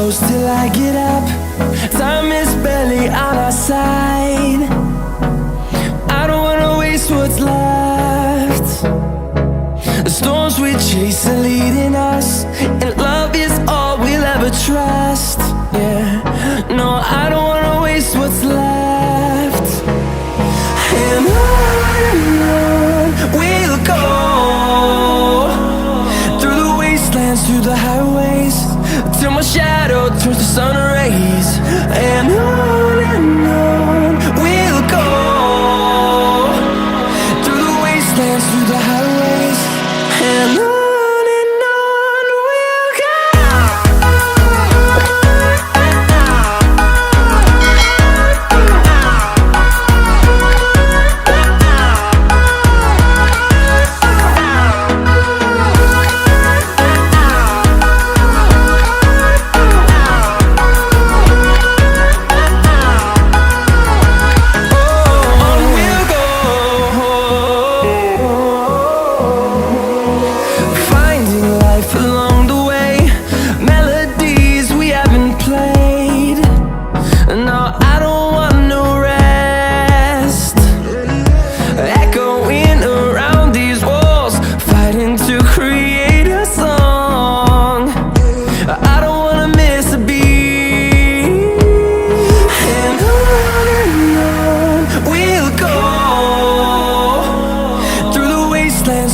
close till I get up. Time is barely on our side. I don't wanna waste what's left. The storms we chase are leading us, and love is all we'll ever trust. Yeah, no, I don't wanna waste what's left. And on we'll go, through the wastelands, through the highways, till my shadow turns to sun rays. And on we'll go, through the wastelands, through the highways, and on we'll go.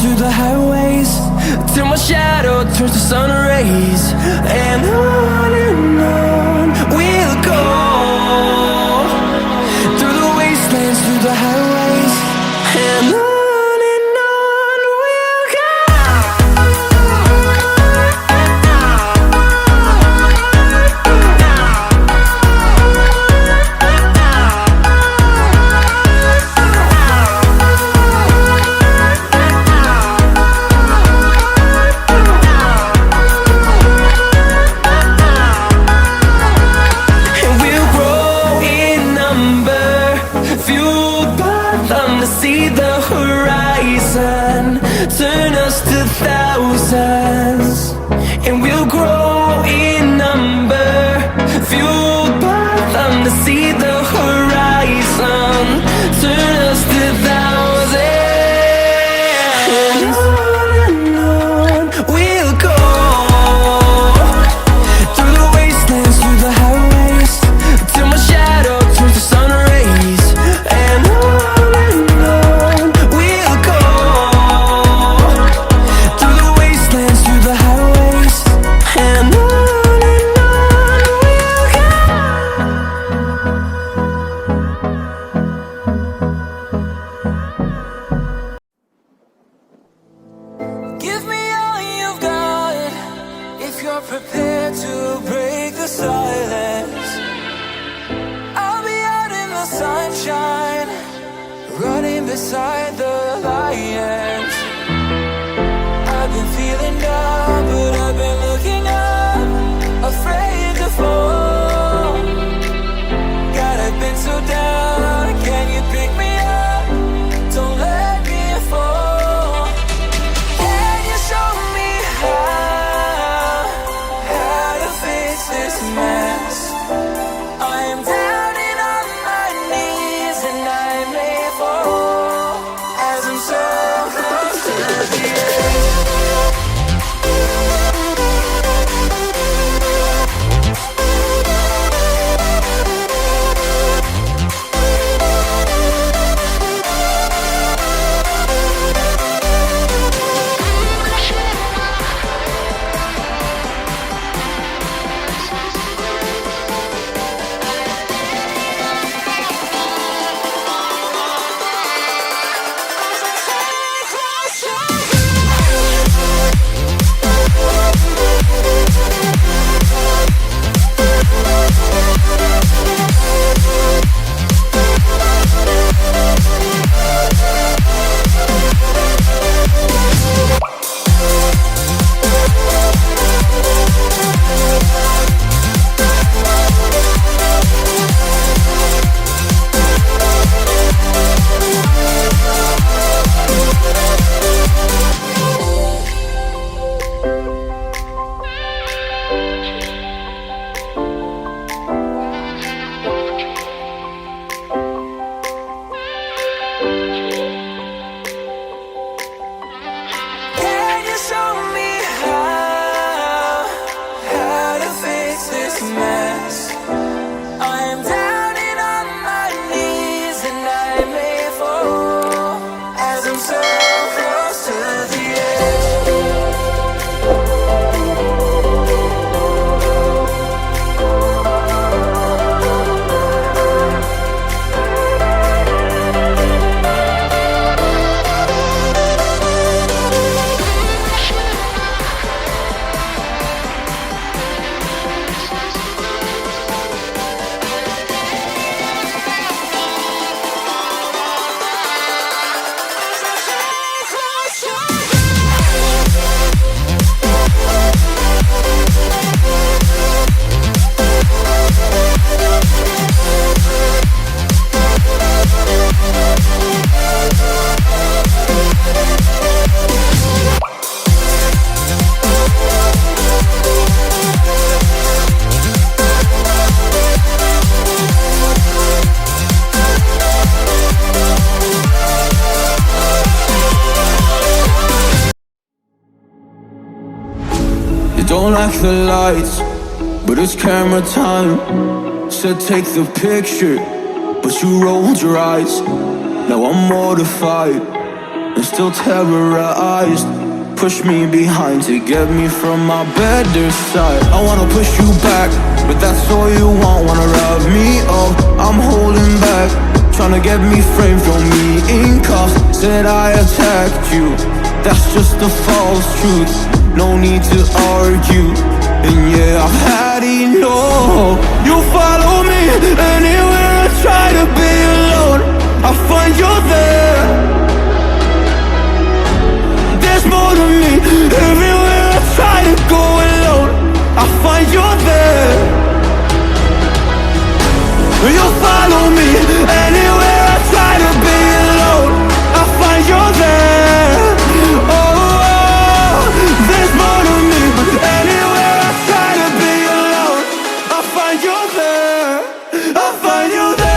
Through the highways, till my shadow turns to sun rays. And on we'll go, through the wastelands, through the highways, and on we'll go. See the horizon turn us to thousands, and we'll grow in number, fueled by them. To see the horizon turn us to thousands, and on we'll go, through the wastelands, through the highways, till my shadow turns to sun rays. And prepared to break the silence, I'll be out in the sunshine, running beside the lions. I've been feeling down, but I've been looking up, afraid to fall. God, I've been so down, can you pick me up? Don't let me fall. Can you show me this mess? I am down and on my knees, and I may fall as I'm so close to the edge. like the lights, but it's camera time. Said take the picture, but you rolled your eyes. Now I'm mortified and still terrorized. Push me behind to get me from my better side. I wanna push you back, but that's all you want. Wanna rub me up, I'm holding back. Tryna get me framed, throw me in cuffs. Said I attacked you, that's just a false truth. No need to argue, and yeah, I've had enough. You follow me anywhere I try to be alone, I find you there. There's more to me. Everywhere I try to go alone, I find you there. You follow me anywhere I try to be alone, I find you there. Oh, there's more to me. Anywhere I try to be alone, I find you there. I find you there.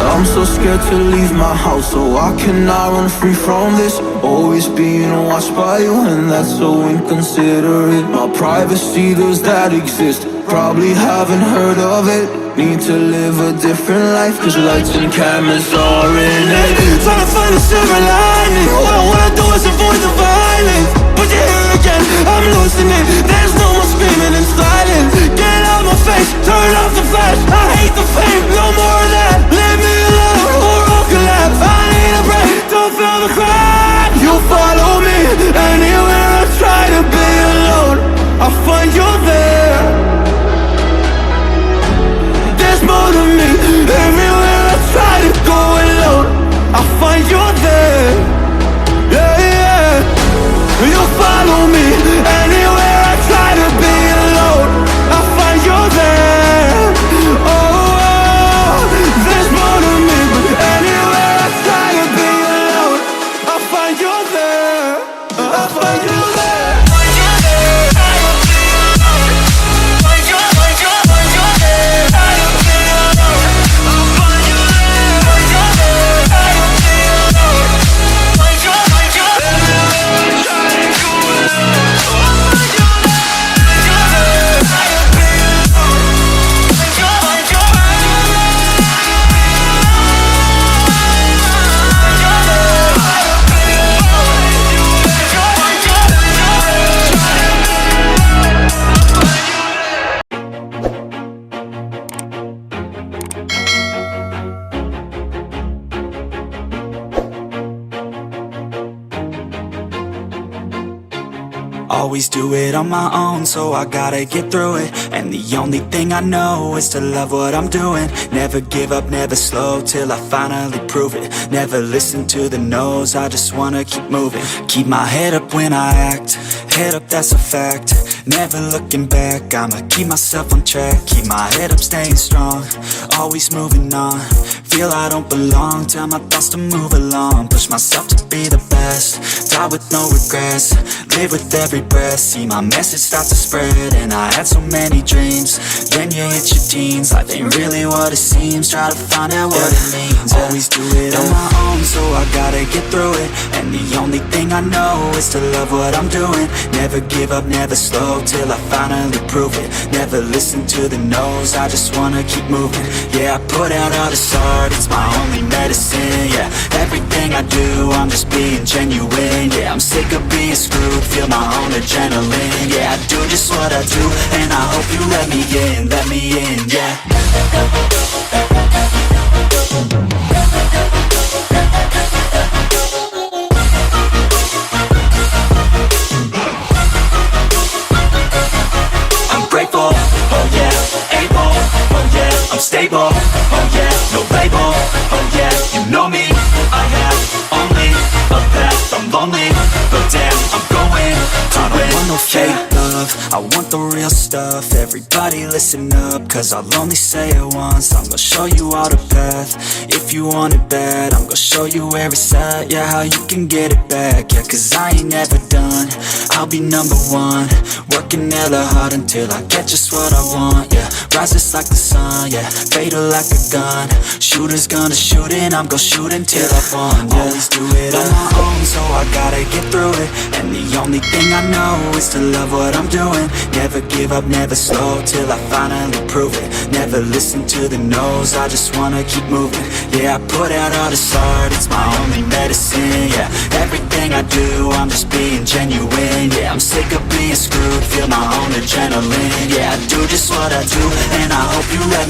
I'm so scared to leave my house, so I cannot run free from this. Always being watched by you, and that's so inconsiderate. My privacy, does that exist? Probably haven't heard of it. Need to live a different life, cause lights and cameras are in it. Trying to find a silver lining. All I wanna do is avoid the violence, but you're here again, I'm losing it. There's no more screaming in silence. Get out my face, turn off the flash. I hate the fame, no more of that. Leave me alone or I'll collapse. I need a break, don't feel the crack. You follow me anywhere I try to be alone, I find you there. There's more to me. Everywhere I try to go alone, I find you there. Yeah, yeah. You follow me anywhere I try to be alone, I find you there. Oh, there's more to me. Anywhere I try to be alone, I find you there. I find you there. Always do it on my own, so I gotta get through it. And the only thing I know is to love what I'm doing. Never give up, never slow, till I finally prove it. Never listen to the no's, I just wanna keep moving. Keep my head up when I act, head up, that's a fact. Never looking back, I'ma keep myself on track. Keep my head up, staying strong, always moving on. Feel I don't belong, tell my thoughts to move along. Push myself to be the best, die with no regrets. Live with every breath, see my message start to spread. And I had so many dreams, then you hit your teens. Life ain't really what it seems, try to find out what it means. Always do it on my own, so I gotta get through it. And the only thing I know is to love what I'm doing. Never give up, never slow, till I finally prove it. Never listen to the no's, I just wanna keep moving. Yeah, I put out all this art, it's my only medicine. Yeah, everything I do, I'm just being genuine. Yeah, I'm sick of being screwed, feel my own adrenaline. Yeah, I do just what I do, and I hope you let me in, yeah. love, I want the real stuff. Everybody listen up, cause I'll only say it once. I'm gonna show you all the path. If you want it bad, I'm gonna show you where it's at. Yeah, how you can get it back. Yeah, cause I ain't never done. I'll be number one, working hella hard until I get just what I want. Yeah, rises like the sun, yeah, fatal like a gun. Shooter's gonna shoot and I'm gonna shoot until I've won. Yeah, always do it on my own, so I gotta get through it. And the only thing I know is to love what I'm doing. Never give up, never slow, till I finally prove it. Never listen to the no's, I just wanna keep moving. Yeah, I put out all this art, it's my only medicine. Yeah, everything I do, I'm just being genuine. Yeah, I'm sick of being screwed, feel my own adrenaline. Yeah, I do just what I do, and I hope you let me